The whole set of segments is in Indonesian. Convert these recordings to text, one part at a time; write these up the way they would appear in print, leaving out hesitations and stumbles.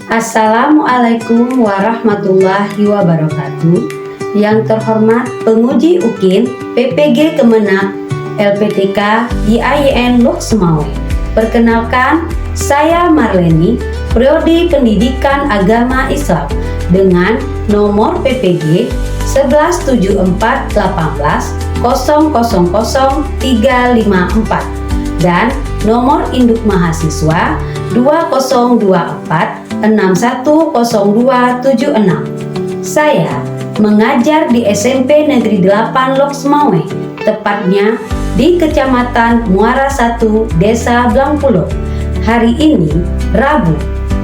Assalamualaikum warahmatullahi wabarakatuh. Yang terhormat penguji UKIN PPG Kemenak LPTK IAIN Lok Semawe. Perkenalkan, saya Marleni, Prodi Pendidikan Agama Islam dengan nomor PPG 11418000354 dan nomor induk mahasiswa 2024610276. Saya mengajar di SMP Negeri 8 Lok Semawe, tepatnya di Kecamatan Muara 1, Desa Blangpulo. Hari ini, Rabu,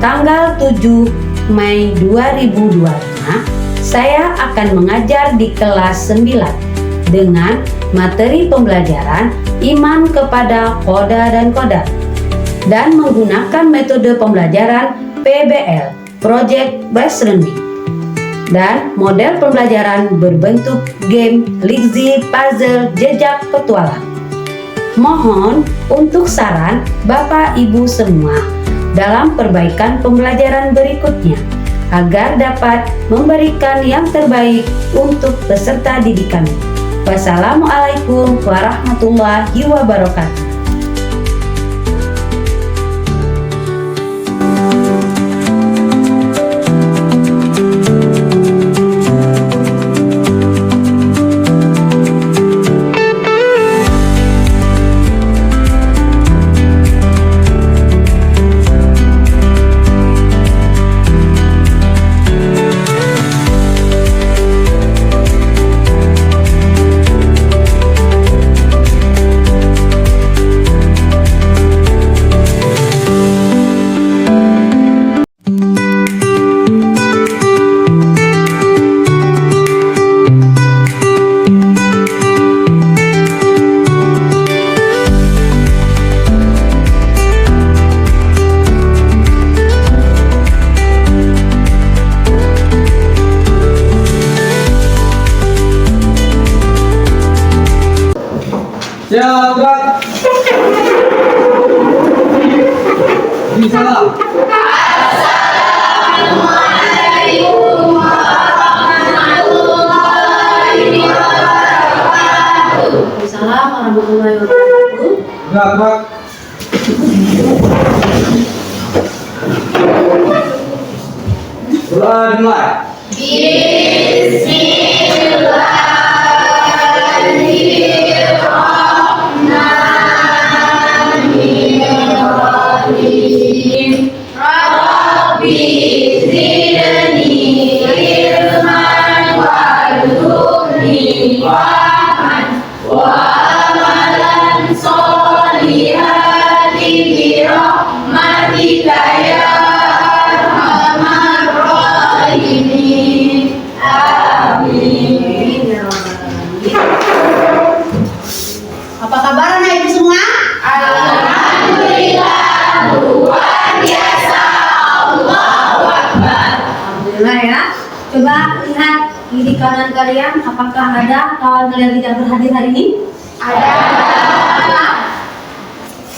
tanggal 7 Mei 2025, saya akan mengajar di kelas 9 dengan materi pembelajaran iman kepada Qada dan Qadar dan menggunakan metode pembelajaran PBL, Project Based Learning, dan model pembelajaran berbentuk game, liksi, puzzle, jejak petualang. Mohon untuk saran Bapak Ibu semua dalam perbaikan pembelajaran berikutnya agar dapat memberikan yang terbaik untuk peserta didik kami. Wassalamualaikum warahmatullahi wabarakatuh. Siap, Salam. Assalamualaikum warahmatullahi wabarakatuh. Waalaikumsalam warahmatullahi wabarakatuh. Gerak. Dimulai. Bismillahirrahmanirrahim. Rabbi zidni ilman warzuqni fahman wa amalan sholihan bi rahmatika ya arhamar rahimin. Amin. Apa kabar anak ibu semua? Alhamdulillah, luar biasa. Allahu Akbar. Alhamdulillah ya. Coba lihat kiri kanan kalian, apakah ada kawan kalian tidak berhadir hari ini? Ada.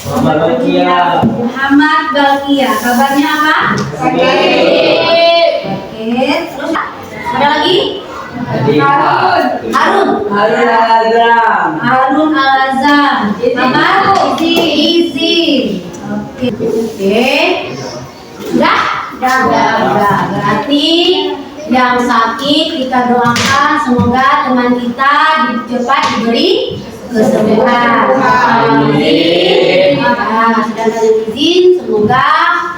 Muhammad Balkia. Muhammad Balkia, kabarnya apa? Sakit. Sakit. Terus ada lagi? Harun. Harun Al-Azam. Apa? Izin. Oke. Udah? Udah. Berarti yang sakit kita doakan semoga teman kita cepat diberi kesembuhan. Amin. Nah, sedangkan yang izin semoga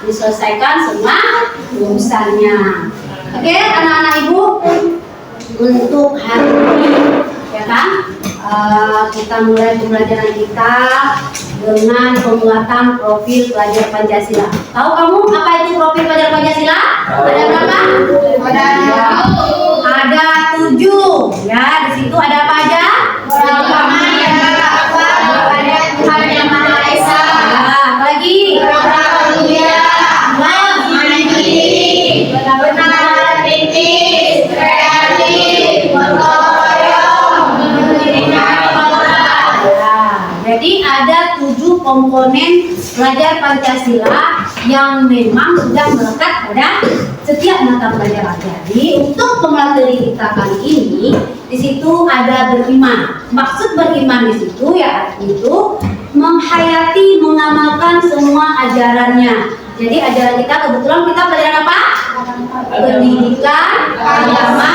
diselesaikan semua urusannya. Oke, anak-anak ibu, untuk hari ini ya kan, kita mulai pembelajaran kita dengan pembuatan profil pelajar Pancasila. Tahu kamu apa itu profil pelajar Pancasila? Ada berapa? Ada 7. Ya, di situ ada apa aja? Ada Tuhan yang Maha Esa. Apa lagi? Benar, kritis, kreatif, bergotong, jadi ada 7 komponen pelajar Pancasila yang memang sudah melekat pada mata pelajaran. Jadi untuk pemateri kita kali ini di situ ada beriman. Maksud beriman di situ ya itu menghayati, mengamalkan semua ajarannya. Jadi ajaran kita kebetulan kita pelajaran apa? Pendidikan agama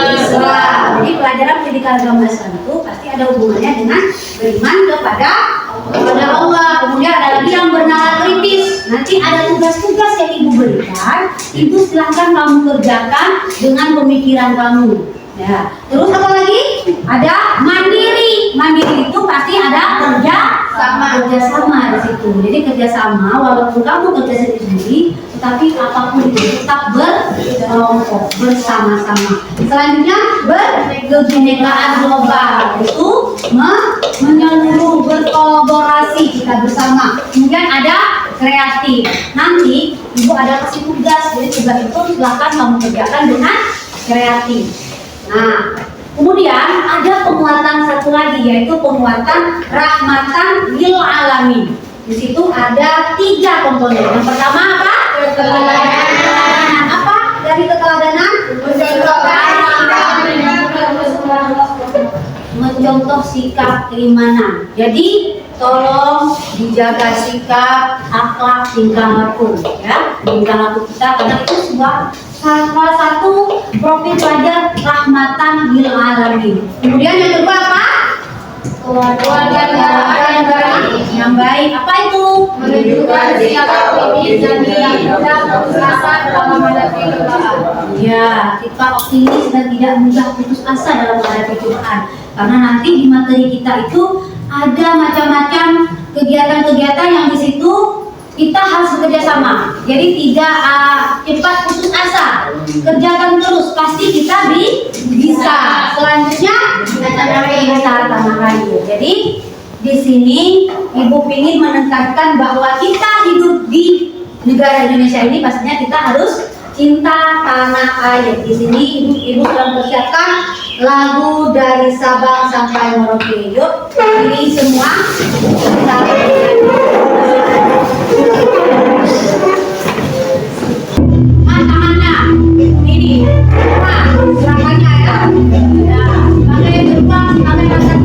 Islam. Jadi pelajaran pendidikan agama Islam itu pasti ada hubungannya dengan beriman kepada Allah. Kemudian ada lagi yang bernama kritis. Nanti ada tugas-tugas yang ibu berikan, ibu silahkan kamu kerjakan dengan pemikiran kamu. Ya. Terus apa lagi? Ada mandiri. Mandiri itu pasti ada kerjasama di situ. Jadi kerjasama, walaupun kamu kerja sendiri, tetapi apapun itu tetap berkelompok, bersama-sama. Selanjutnya berkebinekaan global itu menyeluruh, berkolaborasi kita bersama. Kemudian ada kreatif. Nanti ibu ada kasih tugas, jadi tugas itu silakan kamu kerjakan dengan kreatif. Nah, kemudian ada penguatan satu lagi yaitu penguatan rahmatan lil alamin. Di situ ada 3 komponen. Yang pertama apa? Keteladanan. Apa dari keteladanan? Mencontoh sikap keimanan. Jadi tolong dijaga sikap, akhlak, tingkah laku, ya, tingkah laku kita karena itu salah satu profil pelajar rahmatan lil alamin. Kemudian yang kedua apa? Keluarga yang baik. Apa itu? Menunjukkan sikap optimis dan tidak putus asa dalam menghadapi cobaan. Ya, kita optimis dan tidak mudah putus asa dalam menghadapi cobaan. Karena nanti di materi kita itu ada macam-macam kegiatan-kegiatan yang di situ kita harus bekerja sama. Jadi tidak cepat putus asa. Kerjakan terus, pasti kita bisa. Selanjutnya kita tanah rayu. Jadi di sini ibu ingin menekankan bahwa kita hidup di negara Indonesia ini pastinya kita harus cinta tanah air. Di sini ibu sedang mempersiapkan lagu dari Sabang sampai Merauke. Yuk, ini semua kita tangannya ini gerakannya ya. Ya, pakai gerbang, pakai rasa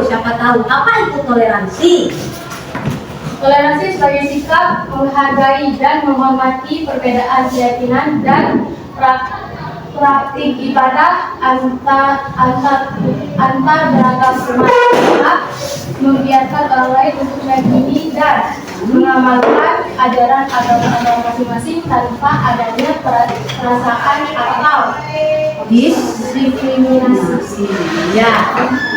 siapa tahu apa itu toleransi? Toleransi sebagai sikap menghargai dan menghormati perbedaan keyakinan dan praktik ibadah antar beragam umat, membiarkan orang lain untuk meyakini dan mengamalkan ajaran agama masing-masing tanpa adanya perasaan atau diskriminasi. Ya,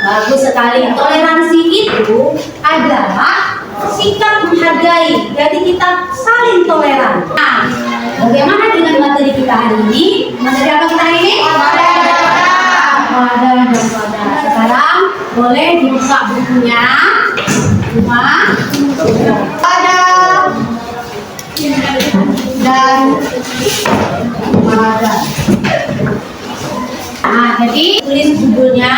bagus sekali. Toleransi itu adalah sikap menghargai. Jadi kita saling toleran. Nah, bagaimana dengan materi kita hari ini? Materi apa kita hari ini? Wadah dan wadah. Sekarang boleh dibuka bukunya. Wadah dan wadah. Jadi tulis judulnya,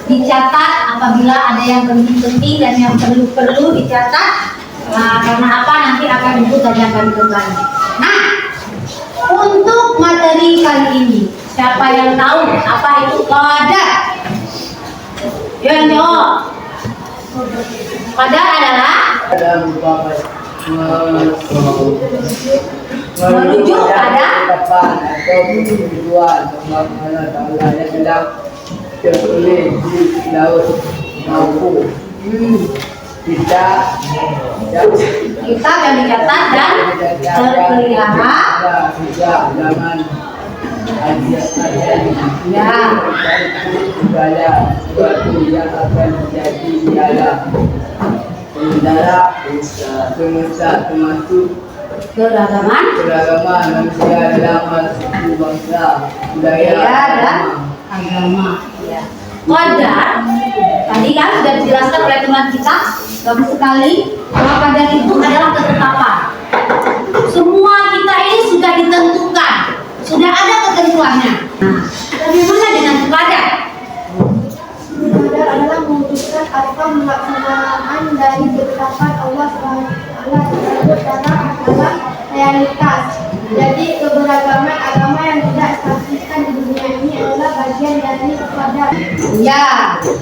dicatat apabila ada yang penting-penting dan yang perlu dicatat. Nah, karena apa nanti akan Ibu tanyakan kembali. Nah, untuk materi kali ini, siapa yang tahu apa itu qadar? Yang jawab. Qadar adalah merujuk pada depan atau tujuan Allah Taala yang sedang tertulis di laut maupun kitab yang dicatat dan terpelihara. Sejak zaman Ya. segala sesuatu yang akan terjadi di alam udara semesta termasuk Keragaman manusia dalam suku bangsa budaya dan agama. Ya. Qadar tadi kan sudah dijelaskan oleh teman kita bagus sekali bahwa qadar itu adalah ketetapan. Semua kita ini sudah ditentukan, sudah ada ketentuannya. Nah, bagaimana dengan qadar? Qadar adalah memutuskan atau melaksanakan dari ketetapan Allah SWT tersebut dalam realitas. Jadi keberagaman agama yang tidak disaksikan di dunia ini adalah bagian dari qadar. Ya,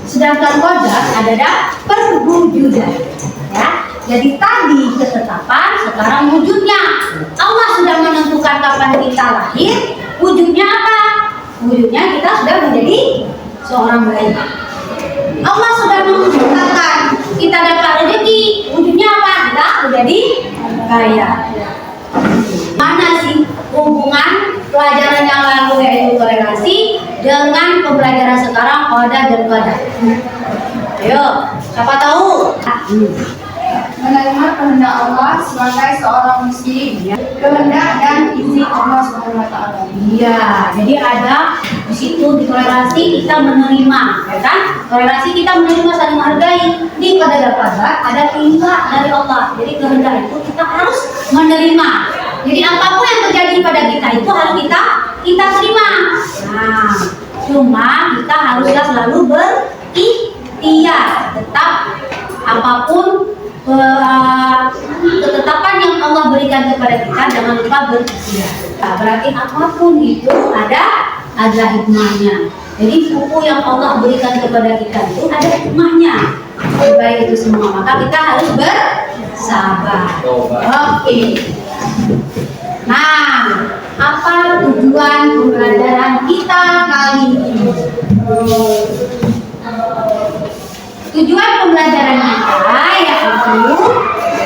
sedangkan qadar adalah perwujudan. Ya, jadi tadi ketetapan, sekarang wujudnya. Allah sudah menentukan kapan kita lahir, wujudnya apa? Wujudnya kita sudah menjadi seorang bayi. Allah sudah menciptakan kita dapat rezeki, wujudnya apa? Kita menjadi kaya. Mana sih hubungan pelajaran yang lalu yaitu korelasi dengan pembelajaran sekarang qadar dan qadar? Ayo, siapa tahu? Menerima kehendak Allah sebagai seorang muslim, kehendak dan izin Allah SWT. Iya, jadi ada di situ di korelasi kita menerima, ya kan? Korelasi kita menerima saling menghargai. Di qadar ada perintah dari Allah. Jadi kehendak itu kita harus menerima. Jadi apapun yang terjadi pada kita itu harus kita terima. Nah, cuma kita haruslah selalu berikhtiar, tetap apapun ketetapan yang Allah berikan kepada kita jangan lupa berikhtiar. Nah, berarti apapun itu ada hikmahnya. Jadi buku yang Allah berikan kepada kita itu ada hikmahnya. Baik itu semua, maka kita harus bersabar. Oke. Nah, apa tujuan pembelajaran kita kali ini? Tujuan pembelajaran kita yaitu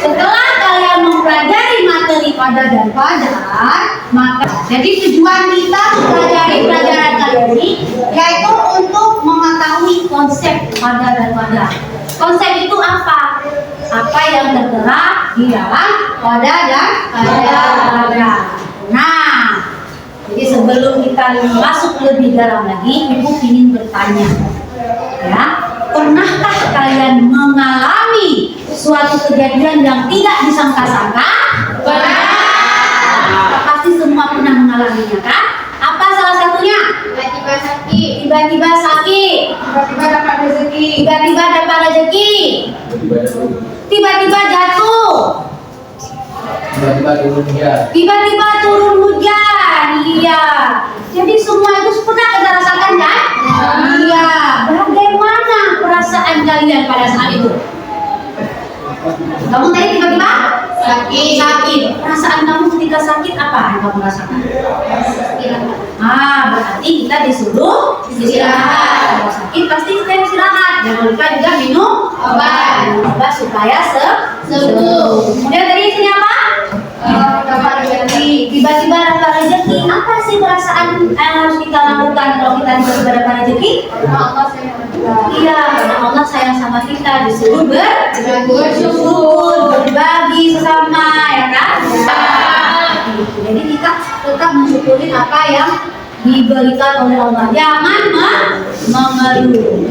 setelah kalian mempelajari materi qadar dan qadar, maka jadi tujuan kita mempelajari pelajaran kali ini yaitu untuk mengetahui konsep qadar dan qadar. Konsep itu apa? Apa yang tertera di dalam qadar dan qadar. Nah, jadi sebelum kita masuk lebih dalam lagi, Ibu ingin bertanya, ya. Pernahkah kalian mengalami suatu kejadian yang tidak disangka-sangka? Pernah. Pasti semua pernah mengalaminya kan? Apa salah satunya? Tiba-tiba sakit, Tiba-tiba sakit, tiba-tiba dapat rezeki, tiba-tiba dapat rezeki, tiba-tiba jatuh, tiba-tiba turun hujan. tiba-tiba turun hujan. Iya. Jadi semua itu pernah kita rasakan kan? Iya. Bagaimana perasaan kalian pada saat itu? Kamu tadi tiba-tiba sakit. Perasaan kamu ketika sakit apa yang kamu rasakan? Berarti kita disuruh istirahat. Kalau sakit pasti kita istirahat. Jangan lupa juga minum obat supaya sembuh. Kemudian tadi isinya apa? dapat rezeki. Tiba-tiba dapat rezeki. Apa sih perasaan yang harus kita lakukan kalau kita tiba-tiba dapat rezeki? Allah sayang kita. Iya, karena Allah sayang sama kita, disuruh bersyukur, berbagi sesama, ya kan? Jadi kita tetap mensyukuri apa yang diberikan oleh Allah. Jangan mengeluh.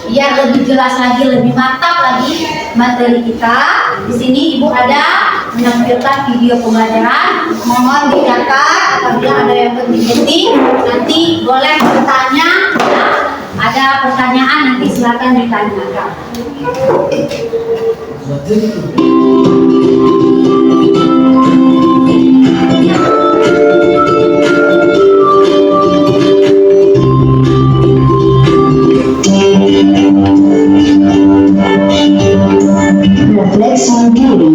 Biar lebih jelas lagi, lebih mantap lagi materi kita. Di sini Ibu ada menampilkan video pembelajaran. Mohon dicatat apabila ada yang penting-penting. Nanti boleh bertanya ada pertanyaan nanti silakan ditanyakan. Refleksi diri.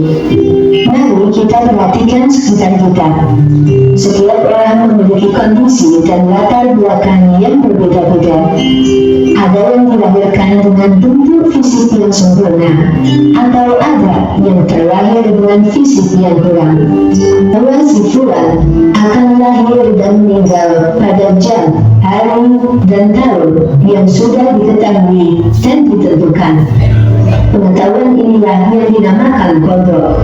Mari kita perhatikan sekitar kita. Setiap orang memiliki kondisi dan latar belakang yang berbeda-beda. Ada yang dilahirkan dengan bentuk fisik yang sempurna, atau ada yang terlahir dengan fisik yang kurang. Bahwa si fulan akan lahir dan meninggal pada jam, hari, dan tahun yang sudah diketahui dan ditentukan. Pengetahuan inilah yang dinamakan kodok.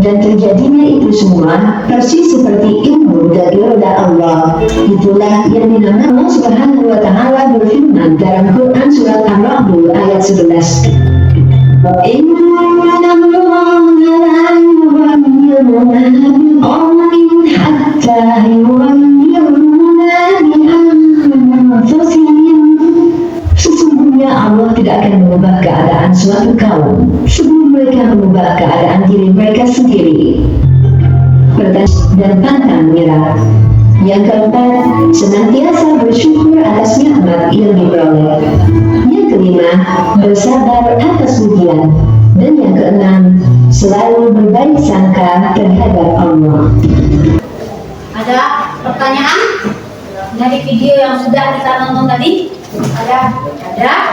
Dan terjadinya itu semua persis seperti ilmu dari roda Allah. Itulah yang dinamakan Allah Subhanahu wa Ta'ala berfirman dalam Quran surat Ar-Ra'd ayat 11. Inna Allah la yughayyiru ma biqawmin hatta yughayyiru ma bi anfusihim. Sesungguhnya Allah tidak akan mengubah keadaan suatu kaum sebelum mereka mengubah keadaan diri mereka sendiri. Dan pantang menyerah. Yang keempat, senantiasa bersyukur atas nikmat yang diperoleh. Yang kelima, bersabar atas ujian. Dan yang keenam, selalu berbaik sangka terhadap Allah. Ada pertanyaan dari video yang sudah kita nonton tadi? Ada.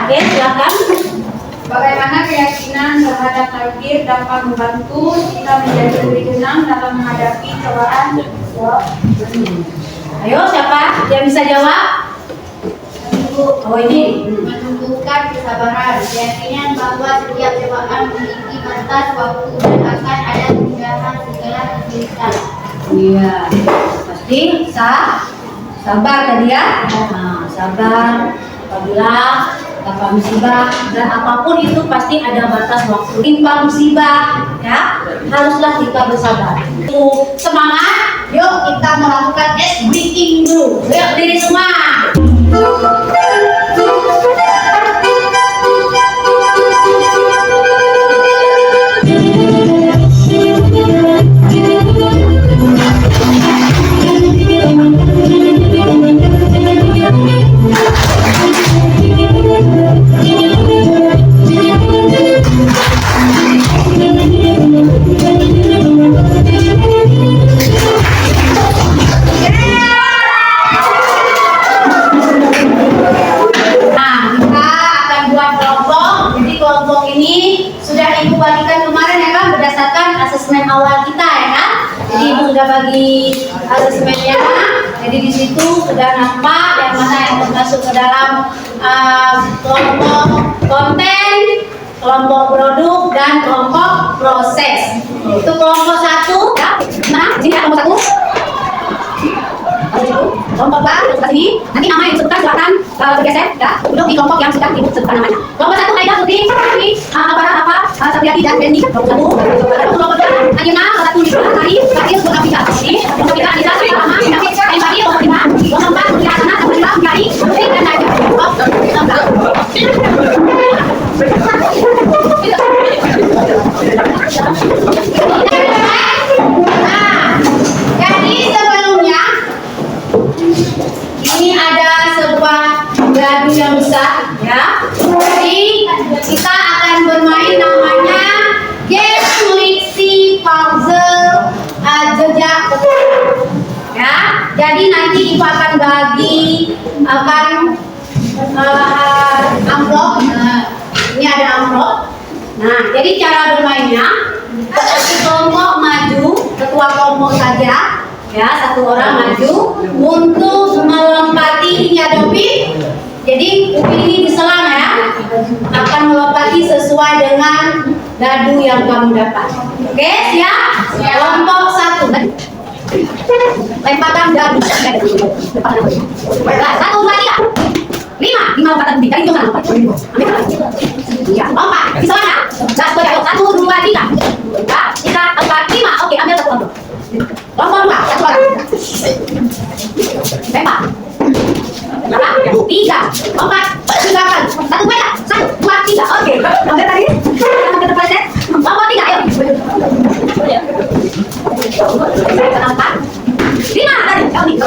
Oke, silakan. Bagaimana keyakinan terhadap takdir dapat membantu kita menjadi lebih tenang dalam menghadapi cobaan? Ayo, siapa yang bisa jawab? Oh, ini menumbuhkan kesabaran, keyakinan bahwa setiap cobaan memiliki batas waktu dan akan ada tunjangan segala kesulitan. iya, pasti sabar tadi ya. Nah, sabar apabila tanpa musibah dan apapun itu pasti ada batas waktu. Timpa musibah ya, haruslah kita bersabar. Itu semangat. Yuk kita melakukan ice breathing dulu. Yuk diri semua. Awal kita ya kan, jadi ibu sudah bagi asesmennya, jadi di situ sudah nampak yang mana yang termasuk ke dalam kelompok konten, kelompok produk dan kelompok proses. Itu kelompok satu, ya, nah sini ya kelompok satu. Kelompok baru sini, nanti nama yang disebutkan silakan bergeser, ya, duduk di kelompok yang sudah disebutkan namanya. Kelompok satu Aida, Putri, apa, Sabriati dan Benny. Kelompok satu, kelompok dua, Ayuna, satu di sebelah kiri, kaki sebelah aplikasi. Kelompok tiga Anissa, sama, David, dan Bari, kelompok lima, kelompok empat, Putri Asana, kelompok lima, Bari, Putri dan Nadia. Jadi sebelumnya ini ada sebuah gaduh yang besar ya. Jadi kita akan bermain namanya game Liksi puzzle jejak ya. Jadi nanti ibu akan bagi amplop. Ini ada amplop. Nah, jadi cara bermainnya satu kelompok maju, ketua kelompok saja. Ya, satu orang maju untuk melompati hingga Upin. Jadi Upin ini diselang ya, akan melompati sesuai dengan dadu yang kamu dapat. Oke, siap? Kelompok satu. Lemparkan dadu. Satu, dua, tiga. Lima lompatan Upin. Jadi itu kan lompat. Ya, lompat. Diselang ya. Satu, dua, tiga. Tiga, empat, lima. Oke, ambil satu kelompok. Kelompok dua, satu orang. Lempar. Tiga, empat, Silakan. Satu banyak. 1, 2, 3. Oke. Oke tadi. Kita ke depan set. 4, 3. Ayo. 4, 5 tadi. Oh nih.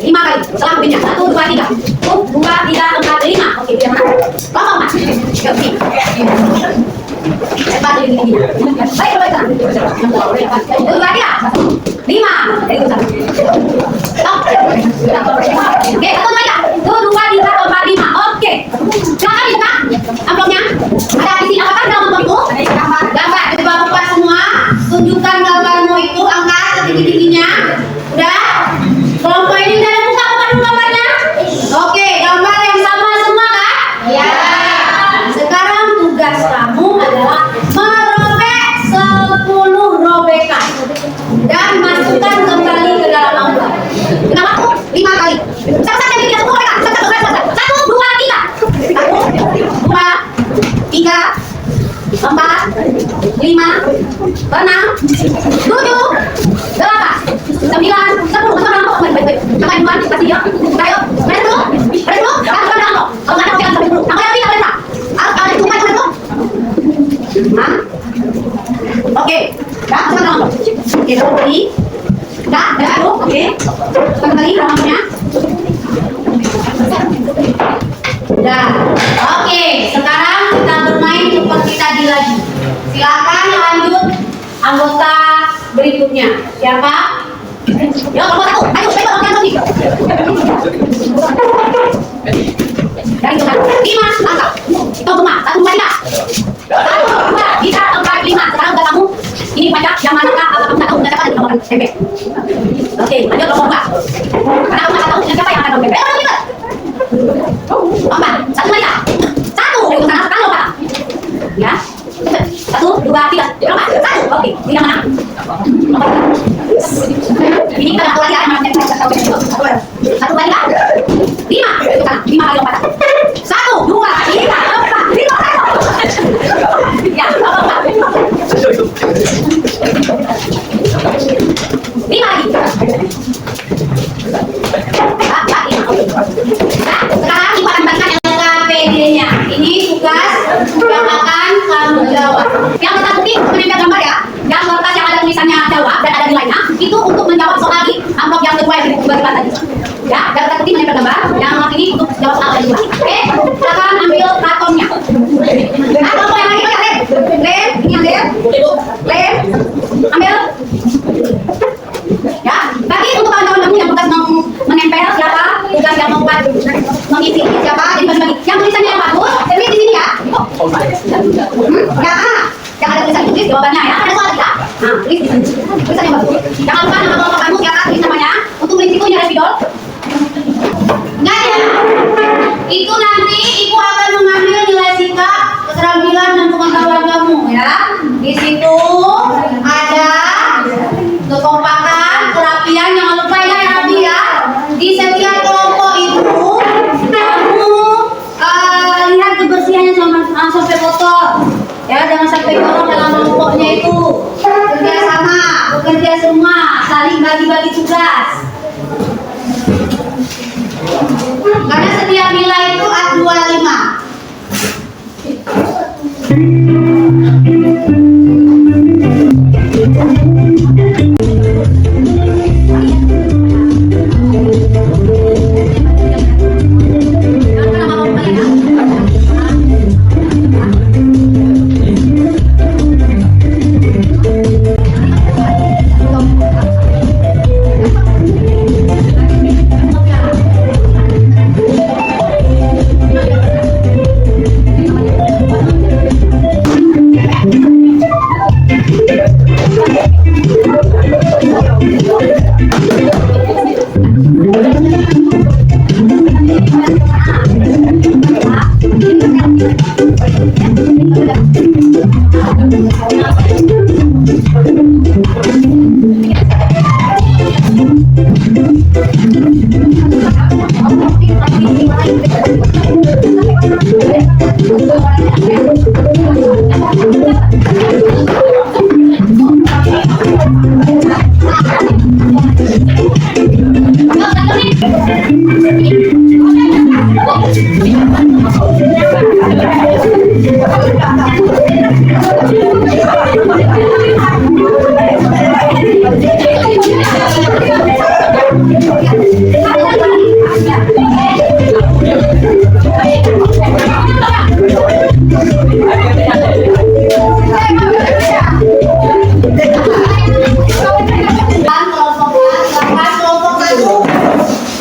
5 kali. Selang pindah. 1, 2, 3. 1, 2, 3, 4, 5. Oke. Dia mana? Ngomong mas. Yuk sini. Cepat jadi gini. Baik, baik. 1, 2, 3. 5. Dari itu satu. Stop. Oke, 1, 2, 3. 1, 2, 3, 4, 5. Oke. Silakan dibuka amplopnya. Ada isi apa dalam amplop itu? Gambar. Coba buka semua. Tunjukkan gambarmu itu. Angkat setinggi-tingginya. Udah? Kelompok ini udah buka dulu gambarnya. Oke, gambar yang sama semua kan? Iya. Sekarang tugas kamu adalah merobek 10 robekan dan masukkan kembali ke dalam amplop. Dengan waktu 5 kali. Sama-sama jadi 10 robekan. 1, 2, 3. 1, 2, 3, 4, 5, 6, 7, 8, 9, 10. Baik. Sampai duluan, pasti ya. Ayo, beres dulu. Beres dulu. Jangan lupa dulu. Kalau nggak ada jangan sampai dulu. Sampai nanti nggak ada itu, beres dulu. Hah? Oke. Dah, masukkan dalam amplop. Oke, dalam lagi. Dah, dulu. Oke. Masukkan lagi dalamnya. Dah. Oke, sekarang kita bermain seperti tadi lagi. Silakan lanjut anggota berikutnya. Siapa? Ya, nomor 1. Ayo, coba orang lagi. Dari itu kan. 5 angka. Hitung semua. 1, 2, 3. 1, 2, 3, 4, 5. Sekarang udah kamu ini baca yang manakah apa kamu tahu udah dapat di nomor tempe. Oke, lanjut nomor 2. Karena kamu tahu siapa yang akan nomor tempe. Ayo, lanjut. 4, 1, 2, 3. 1, itu sana sekarang lupa. Ya. 1, 2, 3. Nomor 1. Oke, ini yang mana? Nomor 1. Ini kita atur lagi ya, yang mana? 1, 2, 3. 5. Itu sana. 5 kali lompat. 1, 2, 3, 4, 5. Ya, lompat. 5 lagi. Nah, sekarang ibu akan bagikan LKPD-nya. Ini tugas yang akan kamu jawab. Yang tetap bukti menempel gambar ya. Yang kertas yang ada tulisannya jawab dan ada nilainya itu untuk menjawab soal di amplop yang kedua yang dibagikan tadi. Ya, yang tetap bukti menempel gambar. Yang ini untuk jawab soal kedua. Oke, silakan ambil kartonnya. Nah, kelompok yang lagi ya, Lem, ini ambil. Lem, ambil. Ya, bagi untuk kawan-kawan kamu yang tugas menempel siapa, tugas yang membuat mengisi siapa, jadi bagi-bagi. Yang tulisannya yang bagus, tulis di sini ya. Ya, yang ada tulisan tulis jawabannya ya. Ada soal tidak? Nah, tulis di sini. Tulisan yang bagus. Jangan lupa nama kelompok kamu siapa, tulis namanya. Untuk tulis itu nyari spidol. Enggak ya? Itu nanti ibu akan mengambil nilai sikap, keterampilan dan pengetahuan kamu ya. Di situ ada kekompakan, kerapian, jangan lupa ya Rabi ya. Di setiap kelompok itu kamu lihat kebersihannya sampai kotor. Ya, jangan sampai kotor dalam kelompoknya itu. Bekerja sama, bekerja semua, saling bagi-bagi tugas. Karena setiap nilai itu A25.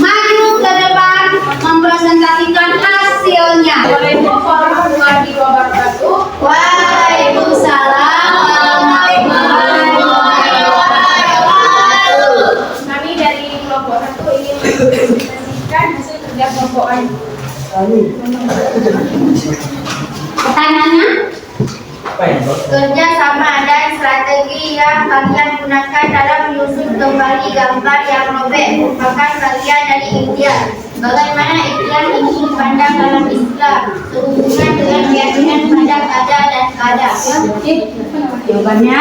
Maju ke depan mempresentasikan hasilnya. Waalaikumsalam warahmatullahi wabarakatuh. Waalaikumsalam warahmatullahi wabarakatuh. Kami dari kelompok 1 ingin mempresentasikan hasil kerja kelompok kami. Pertanyaannya? Kerja sama dan strategi yang kalian gunakan dalam menyusun kembali gambar yang robek merupakan bagian dari ikhtiar. Bagaimana ikhtiar ini dipandang dalam Islam sehubungan dengan keyakinan pada qada dan qadar? Jawabannya?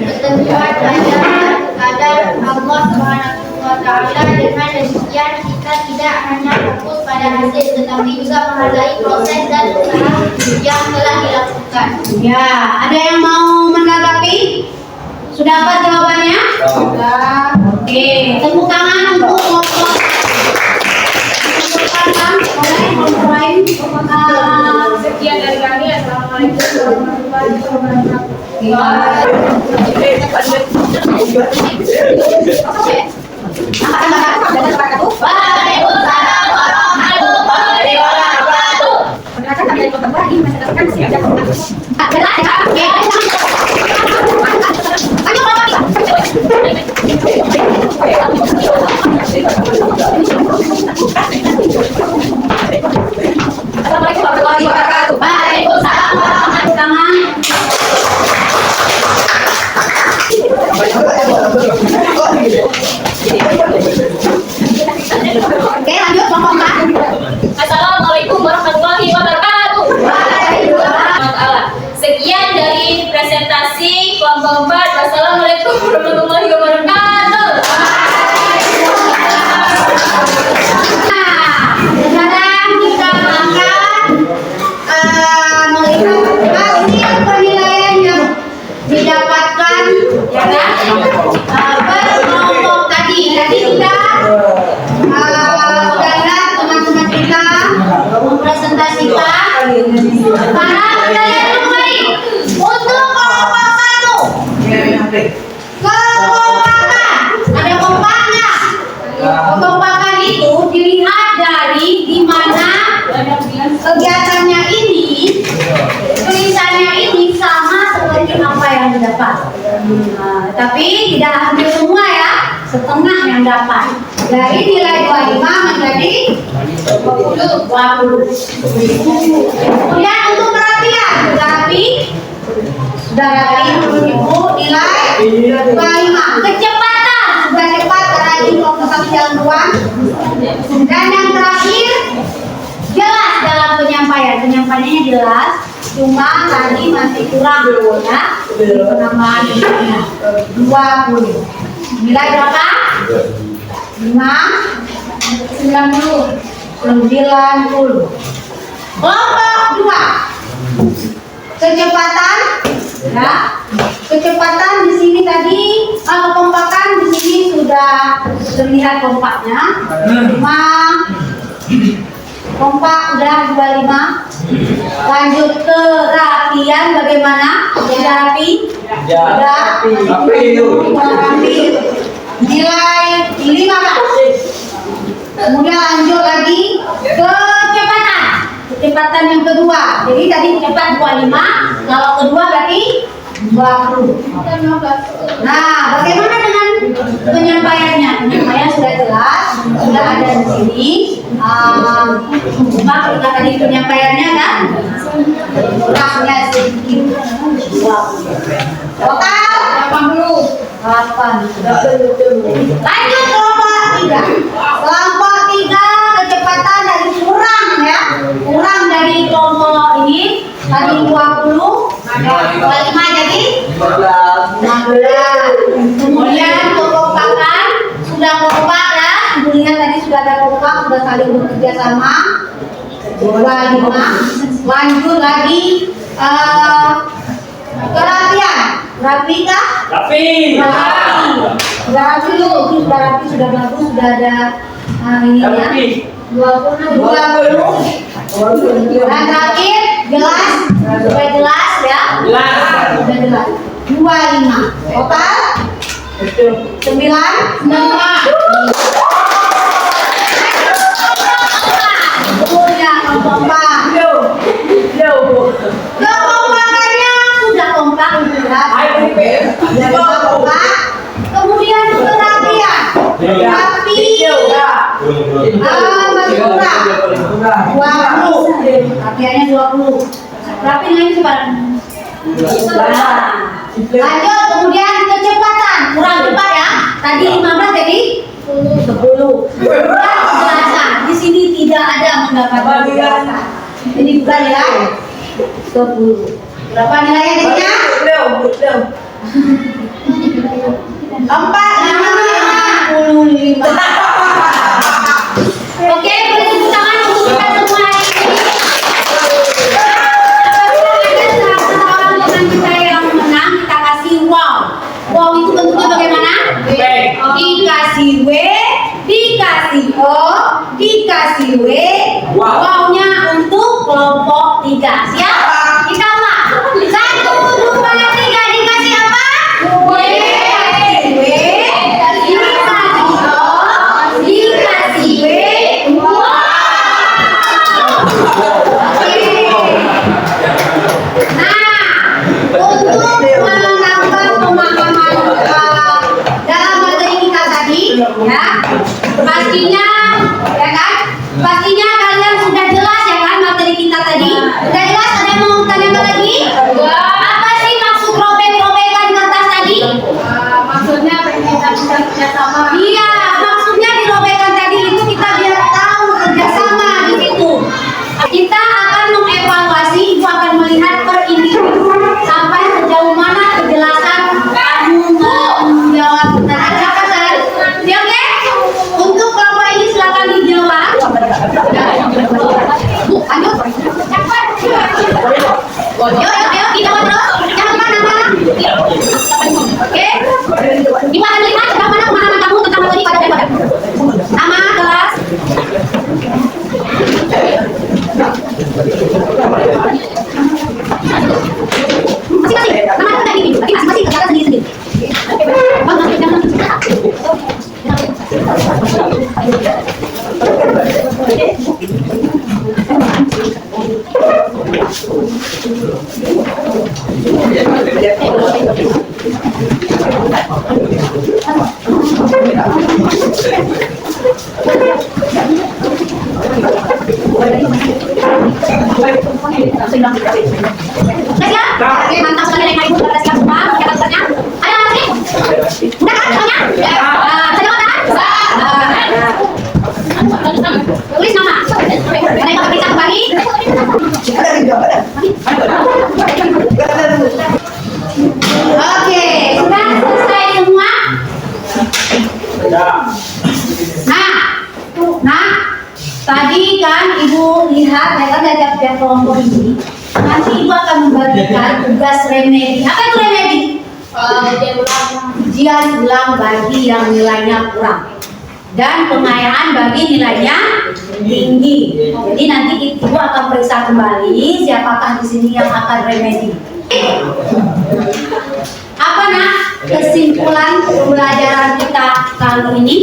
Ketentuan ajaran qadar Allah Subhanahu wa Ta'ala. Dengan demikian kita tidak hanya fokus pada hasil tetapi juga menghargai proses dan usaha yang telah dilakukan. Ya, ada yang mau menanggapi? Sudah apa jawabannya? Sudah. Oke, tepuk tangan untuk kelompok. Tepuk tangan oleh kelompok lain. Sekian dari kami. Assalamualaikum warahmatullahi wabarakatuh. Waalaikumsalam warahmatullahi wabarakatuh. Assalamualaikum warahmatullahi wabarakatuh. Waalaikumsalam warahmatullahi wabarakatuh. Oke, lanjut kelompok 4. Assalamualaikum warahmatullahi wabarakatuh. Waalaikumsalam. Sekian dari presentasi kelompok 4. Wassalamualaikum warahmatullahi wabarakatuh. Nah, sekarang kita akan melihat hasil penilaian yang didapatkan ya kan per kelompok tadi. Tadi kita sudah lihat teman-teman kita mempresentasikan para penilaian terbaik untuk kelompok 1. Kekompakan, ada kompaknya. Kekompakan itu dilihat dari di mana kegiatannya ini, tulisannya ini sama seperti apa yang didapat. Tapi tidak hampir semua ya, setengah yang dapat. Dari nilai 25 menjadi 20. Kemudian untuk perhatian, sudah rapi Ibu nilai 25. Kecepatan sudah cepat karena ini kelompok kami jalan ruang. Dan yang terakhir jelas dalam penyampaiannya jelas, cuma tadi masih kurang ya penambahan nilainya 20. Nilai berapa? 5 90. Kelompok 2 kecepatan ya. Kecepatan di sini tadi kekompakan di sini sudah terlihat kompaknya. 5 kompak udah 25. Lanjut ke rapian bagaimana? Sudah rapi? Sudah rapi. Nilai 15. Kemudian lanjut lagi kecepatan. Kecepatan yang kedua. Jadi tadi cepat 25, kalau kedua berarti 20. Nah, bagaimana dengan penyampaiannya? Penyampaian sudah jelas, sudah ada di sini. Cuma kita tadi penyampaiannya kan kurangnya sedikit. 20. Total 88. Lanjut kelompok 3. Kelompok 3 kecepatan dari kurang ya. Kurang dari kelompok ini tadi 20. 25 jadi 15. Kemudian kekompakan sudah kompak, udah saling bekerja sama. 25. Lanjut lagi kerapian. Rapi kah? Rapi. Rapi loh, sudah rapi, sudah bagus, sudah ada ininya. 20. Dan terakhir jelas, supaya jelas ya. Jelas. Sudah jelas. 25. Total 9. Kompak. Kekompakannya sudah kompak, sudah kompak. Kemudian kerapian. Rapi. Masih kurang. 20. Rapiannya 20. Rapi lagi cepat. Lanjut, kemudian kecepatan kurang cepat ya. Tadi 15 jadi 10. Kemudian kejelasan. Di sini tidak ada mendapatkan kejelasan. Jadi bukan nilai 10. Berapa nilainya jadinya? 45. Oke, boleh tepuk tangan untuk kita semua hari ini. Ada seorang teman kita yang menang, kita kasih wow. Wow itu bentuknya bagaimana? Dikasih W, dikasih O, dikasih W. Wow-nya untuk kelompok 3. Siap? Kita ulang. 1, 2, 3. Dikasih apa? W, dikasih W, dikasih O, dikasih W. Untuk menambah pemahaman dalam materi kita tadi, ya, pastinya, ya kan? Pastinya kalian sudah jelas ya kan materi kita tadi. Sudah jelas? Ada yang mau tanya apa lagi? Apa sih maksud robek-robekan kertas tadi? Maksudnya kita bisa kerjasama. Iya, maksudnya dirobekkan tadi itu kita biar tahu kerjasama di situ. Kita akan mengevaluasi, ibu akan melihat per individu sampai sejauh mana kejelasan kamu menjawab pertanyaan. Siapa kan? Ya oke? Untuk kelompok ini silakan dijawab. Lanjut. Cepat. Yuk, dijawab terus. Jangan mana-mana. Oke? Ibu akan lihat sejauh mana pemahaman kamu tentang materi pada debat. Nama, kelas. Masing-masing. Nama itu tadi, tapi masing-masing kerjakan sendiri-sendiri. Oke, mantap sekali dari ibu sudah siap semua. Siapa pesertanya? Ada lagi? Udah kan semuanya? Bisa jawab kan? Tulis nama. Ada yang periksa kembali? Oke, sudah selesai semua? Nah, tadi kan ibu lihat ya kan dari tiap kelompok ini. Nanti ibu akan membagikan tugas remedi. Apa itu remedi? Ujian ulang bagi yang nilainya kurang dan pengayaan bagi nilainya tinggi. Jadi nanti ibu akan periksa kembali siapakah di sini yang akan remedi. Apa nak kesimpulan pembelajaran kita kali ini?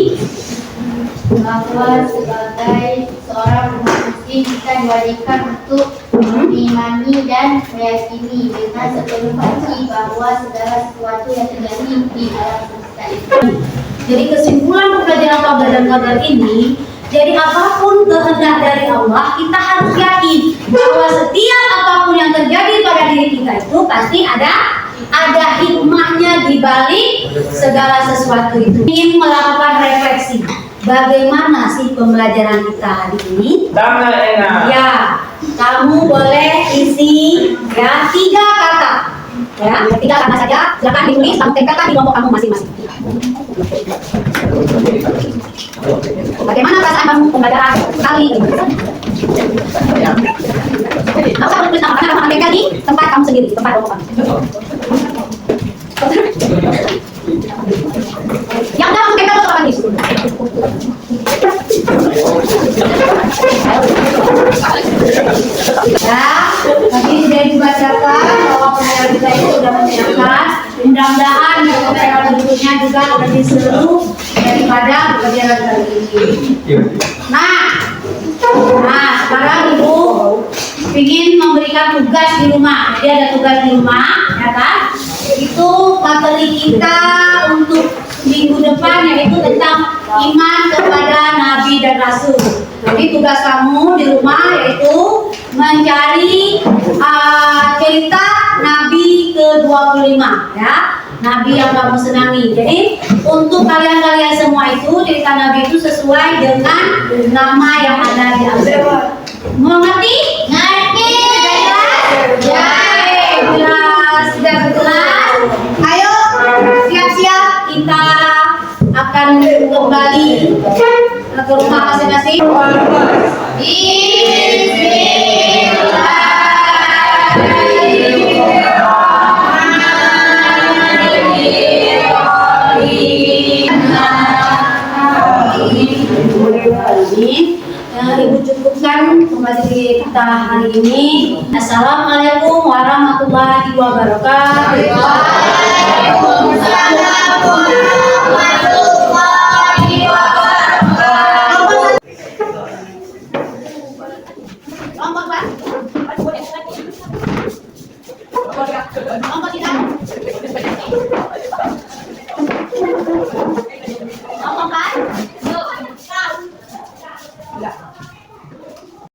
Bahwa sebagai seorang umat muslim kita diwajibkan untuk mengimani dan meyakini dengan sepenuh hati bahwa segala sesuatu yang terjadi di alam semesta ini. Jadi kesimpulan pembelajaran qadar dan qadar ini, jadi apapun kehendak dari Allah, kita harus yakin bahwa setiap apapun yang terjadi pada diri kita itu pasti ada hikmahnya di balik segala sesuatu itu. Ingin melakukan refleksi. Bagaimana sih pembelajaran kita hari ini? Ya, kamu boleh isi ya 3 kata. Ya, tinggal kata saja. Silakan ditulis, kamu tempelkan di kelompok kamu masing-masing. Bagaimana perasaan kamu pembelajaran kali ini? Kamu harus tulis nama kamu tempel di tempat kamu sendiri, tempat kelompok kamu. Yang udah kamu tempel apa nih? Ya, tadi sudah dibacakan bahwa pembelajaran kita itu sudah menyenangkan. Mudah-mudahan pembelajaran berikutnya juga lebih seru daripada pembelajaran kali ini. Nah, sekarang ibu ingin memberikan tugas di rumah. Jadi ada tugas di rumah, ya kan? Itu materi kita untuk minggu depan yaitu tentang iman kepada Nabi dan Rasul. Jadi tugas kamu di rumah yaitu mencari cerita Nabi ke-25 ya. Nabi yang kamu senangi. Jadi untuk kalian-kalian semua itu cerita Nabi itu sesuai dengan nama yang ada di Al-Quran. Mengerti? Ngerti. Ya, jelas. Sudah jelas. Ayo siap-siap kita akan kembali ke rumah masing-masing. Ibu cukupkan pembelajaran kita hari ini. Assalamualaikum warahmatullahi wabarakatuh. Waalaikumsalam warahmatullahi wabarakatuh. Ngomong kan?